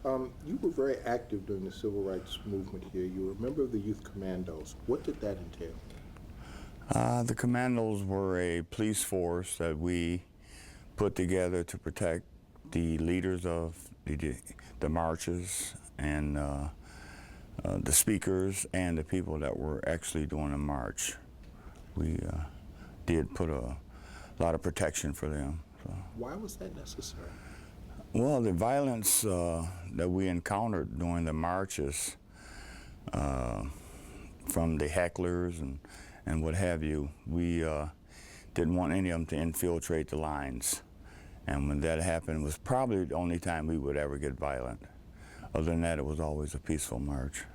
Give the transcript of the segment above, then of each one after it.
You were very active during the civil rights movement here. You were a member of the Youth Commandos. What did that entail? The Commandos were a police force that we put together to protect the leaders of the marches and the speakers and the people that were actually doing the march. We did put a lot of protection for them. So. Why was that necessary? Well, the violence that we encountered during the marches from the hecklers and what have you, we didn't want any of them to infiltrate the lines. And when that happened, it was probably the only time we would ever get violent. Other than that, it was always a peaceful march.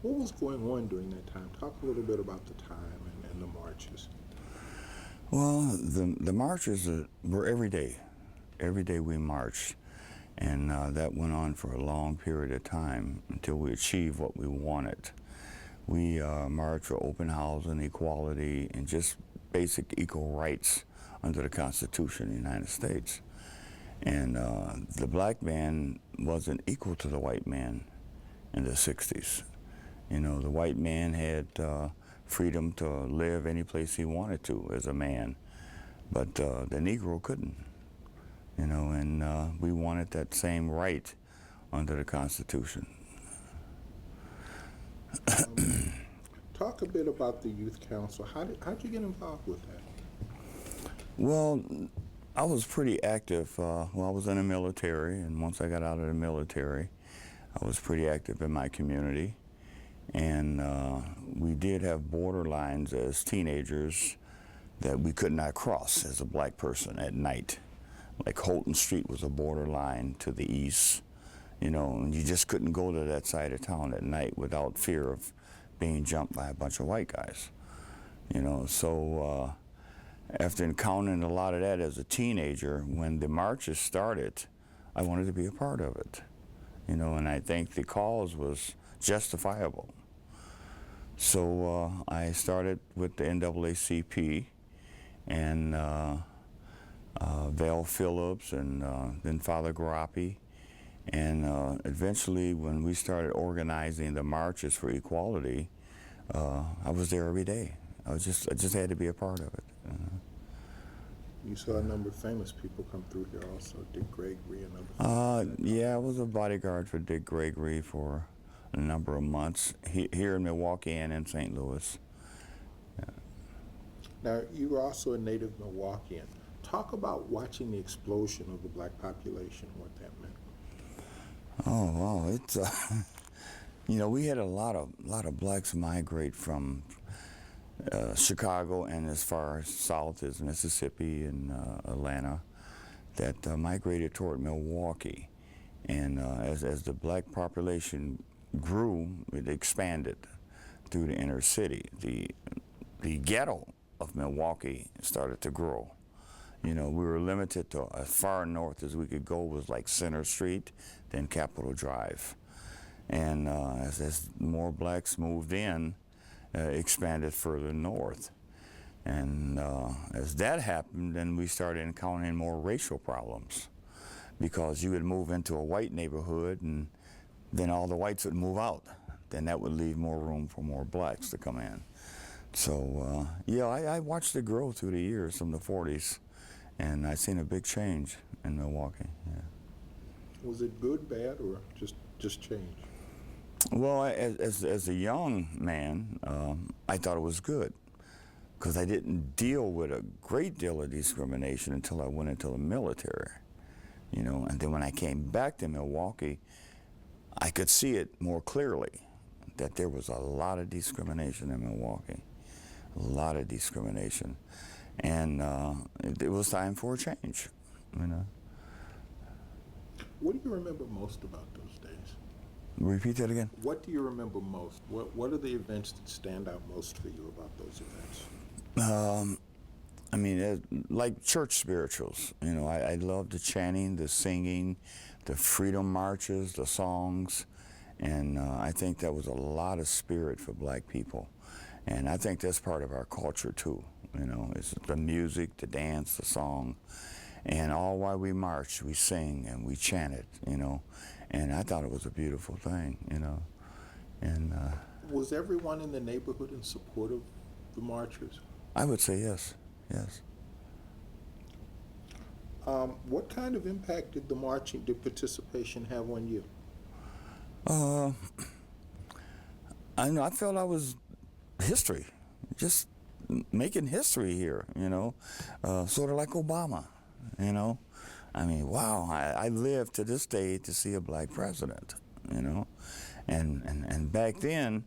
What was going on during that time? Talk a little bit about the time and the marches. Well, the marches were every day. Every day we marched. And that went on for a long period of time until we achieved what we wanted. We marched for open housing, equality, and just basic equal rights under the Constitution of the United States. And the black man wasn't equal to the white man in the 60s. You know, the white man had freedom to live any place he wanted to as a man, but the Negro couldn't. You know, and we wanted that same right under the Constitution. Talk a bit about the Youth Council. How'd you get involved with that? Well, I was pretty active. I was in the military, and once I got out of the military, I was pretty active in my community. And we did have border lines as teenagers that we could not cross as a black person at night. Like Holton Street was a borderline to the east, you know, and you just couldn't go to that side of town at night without fear of being jumped by a bunch of white guys, you know. So after encountering a lot of that as a teenager, when the marches started, I wanted to be a part of it, you know, and I think the cause was justifiable. So I started with the NAACP and Val Phillips and then Father Garappi. And eventually when we started organizing the marches for equality, I was there every day. I just had to be a part of it. You saw a number of famous people come through here also, Dick Gregory and other folks. Yeah, I was a bodyguard for Dick Gregory for a number of months here in Milwaukee and in St. Louis. Yeah. Now, you were also a native Milwaukeean. Talk about watching the explosion of the black population, what that meant. Oh, wow, it's, you know, we had a lot of blacks migrate from Chicago and as far south as Mississippi and Atlanta that migrated toward Milwaukee. And as the black population grew, it expanded through the inner city. The ghetto of Milwaukee started to grow. You know, we were limited to as far north as we could go was like Center Street, then Capitol Drive. And as more blacks moved in, expanded further north. And as that happened, then we started encountering more racial problems because you would move into a white neighborhood and then all the whites would move out. Then that would leave more room for more blacks to come in. So, yeah, I watched it grow through the years from the 40s. And I've seen a big change in Milwaukee. Yeah. Was it good, bad, or just change? Well, as a young man, I thought it was good because I didn't deal with a great deal of discrimination until I went into the military, you know. And then when I came back to Milwaukee, I could see it more clearly that there was a lot of discrimination in Milwaukee, a lot of discrimination. And it was time for a change, you know. What do you remember most about those days? Repeat that again? What do you remember most? What are the events that stand out most for you about those events? I mean, like church spirituals, you know, I love the chanting, the singing, the freedom marches, the songs, and I think that was a lot of spirit for black people. And I think that's part of our culture too. You know, it's the music, the dance, the song. And all while we marched, we sing and we chanted, you know. And I thought it was a beautiful thing, you know. And Was everyone in the neighborhood in support of the marchers? I would say yes, yes. What kind of impact did the participation have on you? I know, I felt I was history, just making history here, you know, sort of like Obama, you know. I mean, wow, I live to this day to see a black president, you know. And back then,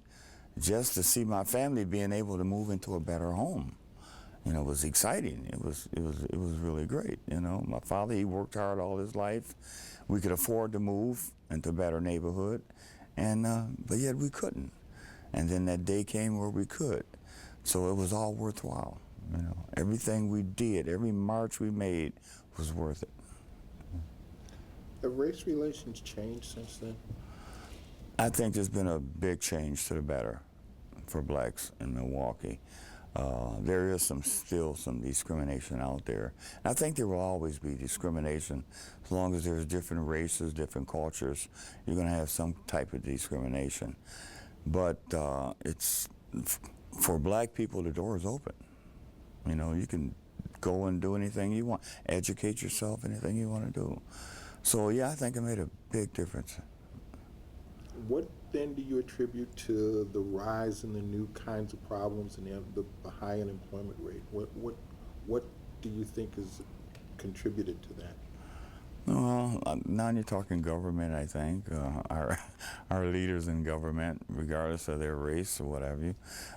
just to see my family being able to move into a better home, you know, was exciting. It was really great, you know. My father, he worked hard all his life. We could afford to move into a better neighborhood, and but yet we couldn't. And then that day came where we could. So it was all worthwhile, you know. Everything we did, every march we made was worth it. Have race relations changed since then? I think there's been a big change to the better for blacks in Milwaukee. There is still some discrimination out there. And I think there will always be discrimination. As long as there's different races, different cultures, you're going to have some type of discrimination. But for black people, the door is open. You know, you can go and do anything you want, educate yourself, anything you want to do. So yeah, I think it made a big difference. What then do you attribute to the rise in the new kinds of problems and the high unemployment rate? What do you think has contributed to that? Well, now you're talking government, I think. Our leaders in government, regardless of their race or whatever.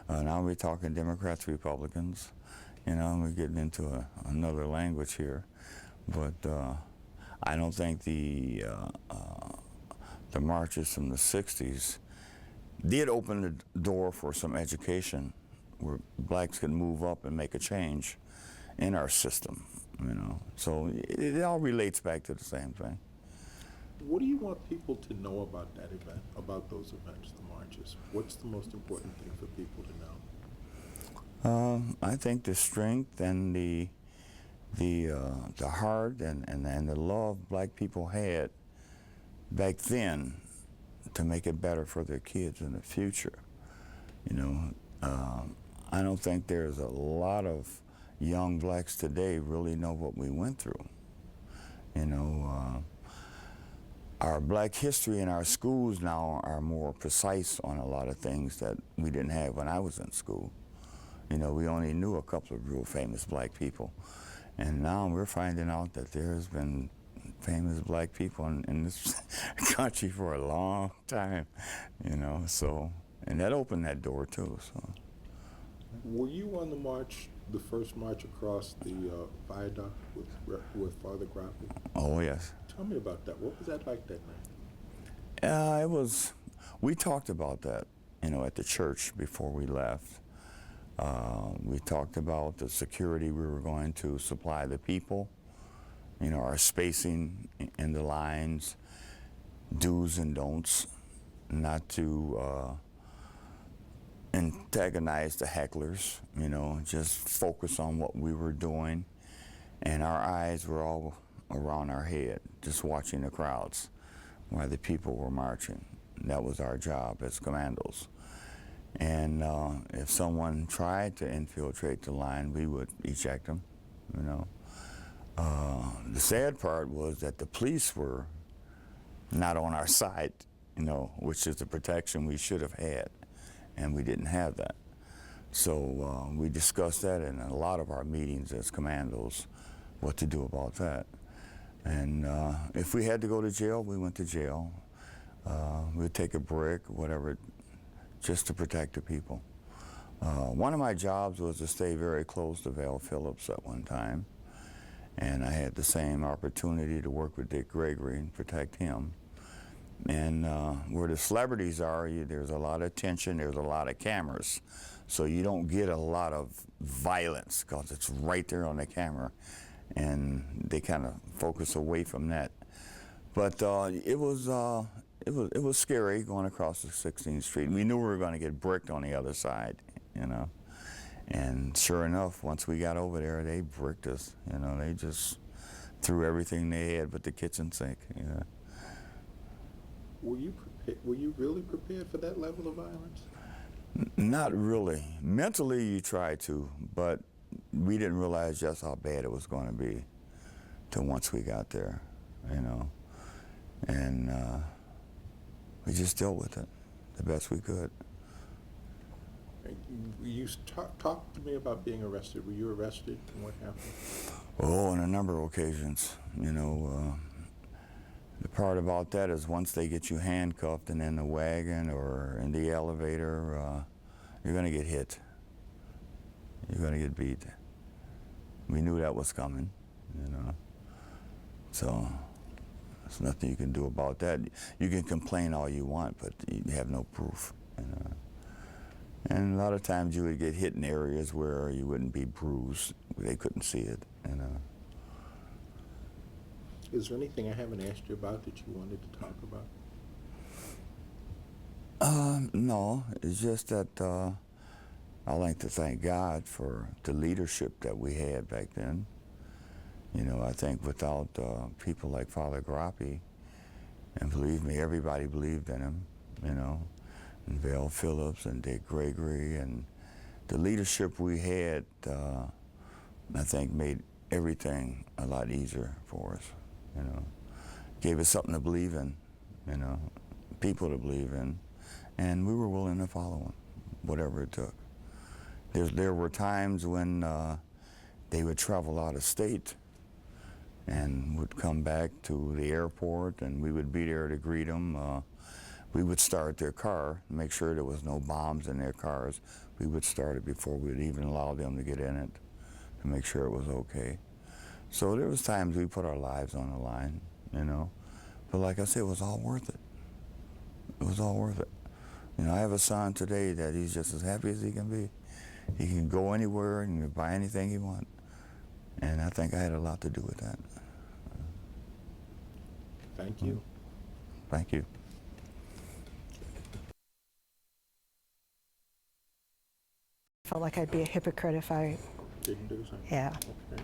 Now we're talking Democrats, Republicans. You know, we're getting into another language here. But I don't think the marches from the 60s did open the door for some education where blacks could move up and make a change in our system, you know. So it all relates back to the same thing. What do you want people to know about that event, about those events, the marches? What's the most important thing for people to know? I think the strength and the heart and the love black people had back then to make it better for their kids in the future. You know, I don't think there's a lot of young blacks today really know what we went through. You know, our black history in our schools now are more precise on a lot of things that we didn't have when I was in school. You know, we only knew a couple of real famous black people. And now we're finding out that there's been famous black people in this country for a long time, you know, so, and that opened that door too, so. Were you on the march, the first march across the viaduct with Father Grappi? Oh, yes. Tell me about that. What was that like that night? We talked about that, you know, at the church before we left. We talked about the security we were going to supply the people, you know, our spacing in the lines, do's and don'ts, not to antagonize the hecklers, you know, just focus on what we were doing. And our eyes were all around our head, just watching the crowds while the people were marching. That was our job as Commandos. And if someone tried to infiltrate the line, we would eject them, you know. The sad part was that the police were not on our side, you know, which is the protection we should have had, and we didn't have that. So we discussed that in a lot of our meetings as Commandos, what to do about that. And if we had to go to jail, we went to jail. We'd take a brick, whatever, just to protect the people. One of my jobs was to stay very close to Val Phillips at one time. And I had the same opportunity to work with Dick Gregory and protect him. And where the celebrities are, there's a lot of attention, there's a lot of cameras. So you don't get a lot of violence because it's right there on the camera. And they kind of focus away from that. But it was scary going across the 16th Street. We knew we were going to get bricked on the other side, you know. And sure enough, once we got over there, they bricked us. You know, they just threw everything they had but the kitchen sink. Were you really prepared for that level of violence? Not really. Mentally, you try to, but we didn't realize just how bad it was going to be till once we got there, and we just dealt with it the best we could. You talk to me about being arrested. Were you arrested, and what happened? Oh, on a number of occasions. The part about that is once they get you handcuffed and in the wagon or in the elevator, you're going to get hit. You're going to get beat. We knew that was coming, So there's nothing you can do about that. You can complain all you want, but you have no proof. And a lot of times you would get hit in areas where you wouldn't be bruised. They couldn't see it. Is there anything I haven't asked you about that you wanted to talk about? No, it's just that I like to thank God for the leadership that we had back then. I think without people like Father Grappi, and believe me, everybody believed in him, and Val Phillips and Dick Gregory, and the leadership we had, I think made everything a lot easier for us, Gave us something to believe in, people to believe in, and we were willing to follow them, whatever it took. There were times when they would travel out of state and would come back to the airport, and we would be there to greet them. We would start their car, make sure there was no bombs in their cars. We would start it before we would even allow them to get in it to make sure it was okay. So there was times we put our lives on the line, But like I said, it was all worth it. It was all worth it. I have a son today that he's just as happy as he can be. He can go anywhere and he can buy anything he wants. And I think I had a lot to do with that. Thank you. Thank you. Felt like I'd be a hypocrite if I, Didn't do something? yeah. Okay.